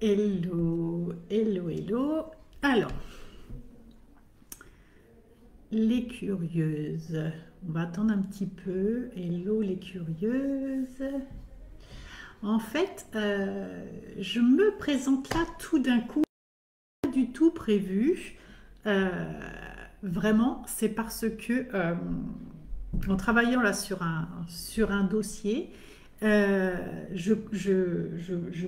Hello, hello, hello. Alors, les curieuses. On va attendre un petit peu. Hello, les curieuses. En fait, je me présente là tout d'un coup, pas du tout prévu. Euh, Vraiment, c'est parce que en travaillant là sur un dossier, je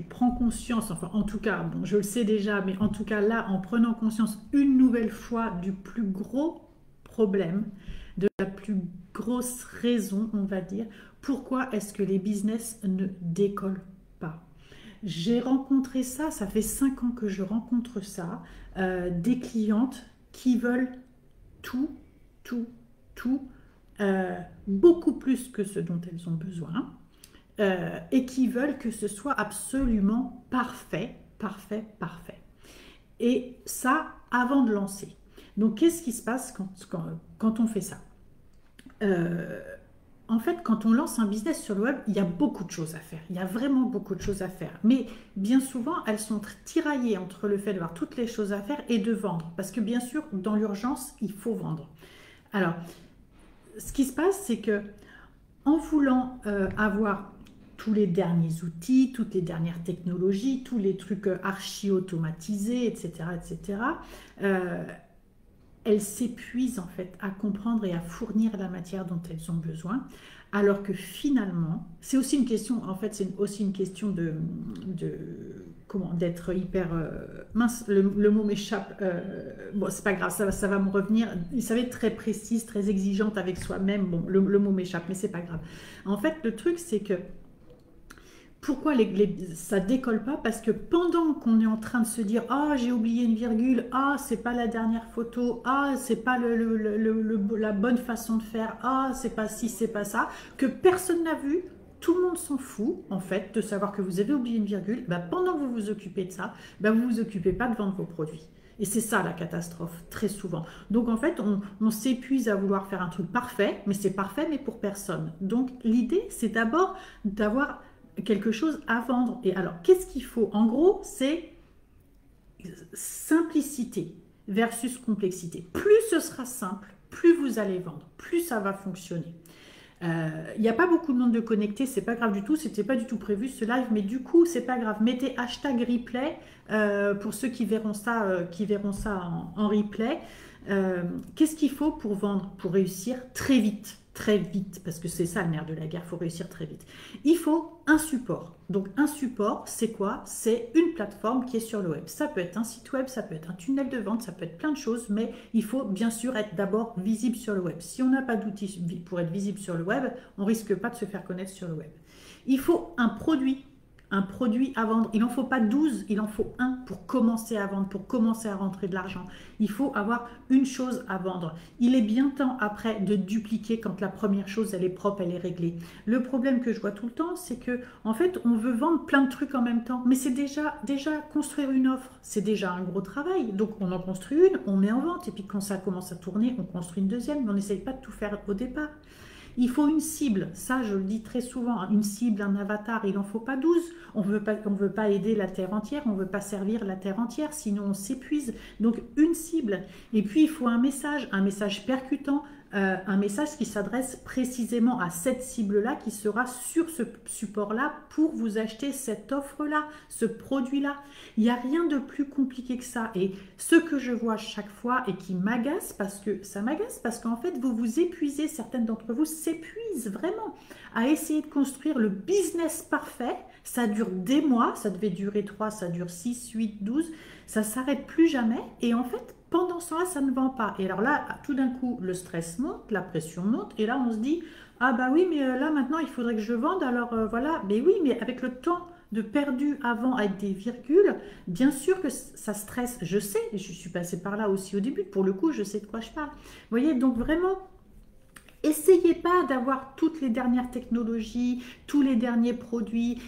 prends conscience, enfin en tout cas, bon, je le sais déjà, mais en tout cas là, en prenant conscience une nouvelle fois du plus gros problème, de la plus grosse raison, on va dire, pourquoi est-ce que les business ne décollent pas. J'ai rencontré ça, ça fait 5 ans que je rencontre ça, des clientes qui veulent tout, tout, tout, beaucoup plus que ce dont elles ont besoin, et qui veulent que ce soit absolument parfait, parfait, parfait. Et ça, avant de lancer. Donc, qu'est-ce qui se passe quand on fait ça? Euh, En fait, quand on lance un business sur le web, il y a beaucoup de choses à faire. Il y a vraiment beaucoup de choses à faire. Mais bien souvent, elles sont tiraillées entre le fait d'avoir toutes les choses à faire et de vendre. Parce que bien sûr, dans l'urgence, il faut vendre. Alors, ce qui se passe, c'est que en voulant avoir tous les derniers outils, toutes les dernières technologies, tous les trucs archi-automatisés, etc., etc., elles s'épuisent en fait à comprendre et à fournir la matière dont elles ont besoin, alors que finalement, c'est aussi une question, en fait, c'est aussi une question comment, d'être hyper mince, le mot m'échappe, bon, c'est pas grave, ça va me revenir, ça va être très précise, très exigeante avec soi-même, bon, le mot m'échappe, mais c'est pas grave. En fait, le truc, c'est que pourquoi ça décolle pas? Parce que pendant qu'on est en train de se dire ah j'ai oublié une virgule, ah c'est pas la dernière photo, ah c'est pas la bonne façon de faire, ah c'est pas ci, c'est pas ça, que personne n'a vu, tout le monde s'en fout en fait de savoir que vous avez oublié une virgule, ben, pendant que vous vous occupez de ça, ben, vous vous occupez pas de vendre vos produits. Et c'est ça la catastrophe, très souvent. Donc en fait, on s'épuise à vouloir faire un truc parfait, mais c'est parfait, mais pour personne. Donc l'idée, c'est d'abord d'avoir quelque chose à vendre. Et alors, qu'est-ce qu'il faut? En gros, c'est simplicité versus complexité. Plus ce sera simple, plus vous allez vendre, plus ça va fonctionner. Il n'y a pas beaucoup de monde de connecté, c'est pas grave du tout, c'était pas du tout prévu ce live, mais du coup, c'est pas grave. Mettez hashtag replay pour ceux qui verront ça, en replay. Qu'est-ce qu'il faut pour vendre, pour réussir très vite, parce que c'est ça le nerf de la guerre, il faut réussir très vite. Il faut un support. Donc un support, c'est quoi? C'est une plateforme qui est sur le web. Ça peut être un site web, ça peut être un tunnel de vente, ça peut être plein de choses, mais il faut bien sûr être d'abord visible sur le web. Si on n'a pas d'outils pour être visible sur le web, on risque pas de se faire connaître sur le web. Il faut un produit à vendre. Il n'en faut pas 12, il en faut un pour commencer à vendre, pour commencer à rentrer de l'argent. Il faut avoir une chose à vendre. Il est bien temps après de dupliquer quand la première chose, elle est propre, elle est réglée. Le problème que je vois tout le temps, c'est que en fait, on veut vendre plein de trucs en même temps. Mais c'est déjà construire une offre, c'est déjà un gros travail. Donc on en construit une, on met en vente, et puis quand ça commence à tourner, on construit une deuxième, mais on n'essaye pas de tout faire au départ. Il faut une cible, ça je le dis très souvent, une cible, un avatar, il n'en faut pas 12. On veut pas aider la terre entière, on ne veut pas servir la terre entière, sinon on s'épuise. Donc une cible. Et puis il faut un message percutant, un message qui s'adresse précisément à cette cible-là, qui sera sur ce support-là pour vous acheter cette offre-là, ce produit-là. Il n'y a rien de plus compliqué que ça. Et ce que je vois chaque fois et qui m'agace, parce qu'en fait, vous vous épuisez, certaines d'entre vous s'épuisent vraiment à essayer de construire le business parfait. Ça dure des mois, ça devait durer 3, ça dure 6, 8, 12, ça ne s'arrête plus jamais. Et en fait, pendant ce temps-là, ça ne vend pas. Et alors là, tout d'un coup, le stress monte, la pression monte, et là, on se dit, ah bah oui, mais là, maintenant, il faudrait que je vende, alors voilà. Mais oui, mais avec le temps de perdu avant avec des virgules, bien sûr que ça stresse. Je sais, je suis passée par là aussi au début, pour le coup, je sais de quoi je parle. Vous voyez, donc vraiment, essayez pas d'avoir toutes les dernières technologies, tous les derniers produits.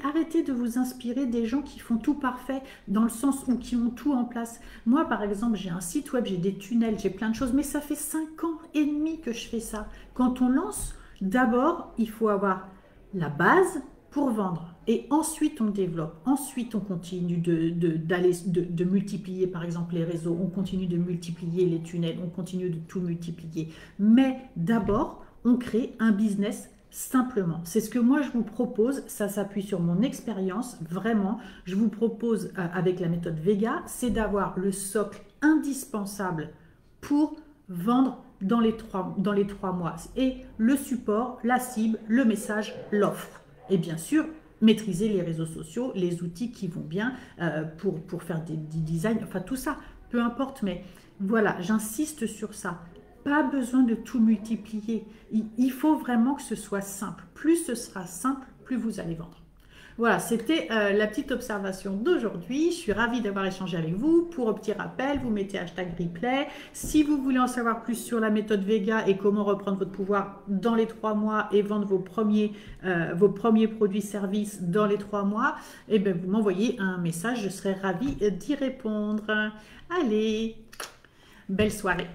Arrêtez de vous inspirer des gens qui font tout parfait, dans le sens où qui ont tout en place. Moi, par exemple, j'ai un site web, j'ai des tunnels, j'ai plein de choses, mais ça fait 5 ans et demi que je fais ça. Quand on lance, d'abord, il faut avoir la base pour vendre. Et ensuite, on développe. Ensuite, on continue de multiplier, par exemple, les réseaux. On continue de multiplier les tunnels. On continue de tout multiplier. Mais d'abord, on crée un business simplement. C'est ce que moi, je vous propose. Ça s'appuie sur mon expérience. Vraiment, je vous propose, avec la méthode Vega, c'est d'avoir le socle indispensable pour vendre dans les 3 mois. Et le support, la cible, le message, l'offre. Et bien sûr, maîtriser les réseaux sociaux, les outils qui vont bien pour faire des designs, enfin tout ça, peu importe, mais voilà, j'insiste sur ça. Pas besoin de tout multiplier. Il faut vraiment que ce soit simple. Plus ce sera simple, plus vous allez vendre. Voilà, c'était la petite observation d'aujourd'hui. Je suis ravie d'avoir échangé avec vous. Pour un petit rappel, vous mettez hashtag replay. Si vous voulez en savoir plus sur la méthode Vega et comment reprendre votre pouvoir dans les 3 mois et vendre vos premiers produits-services dans les 3 mois, eh bien, vous m'envoyez un message. Je serai ravie d'y répondre. Allez, belle soirée.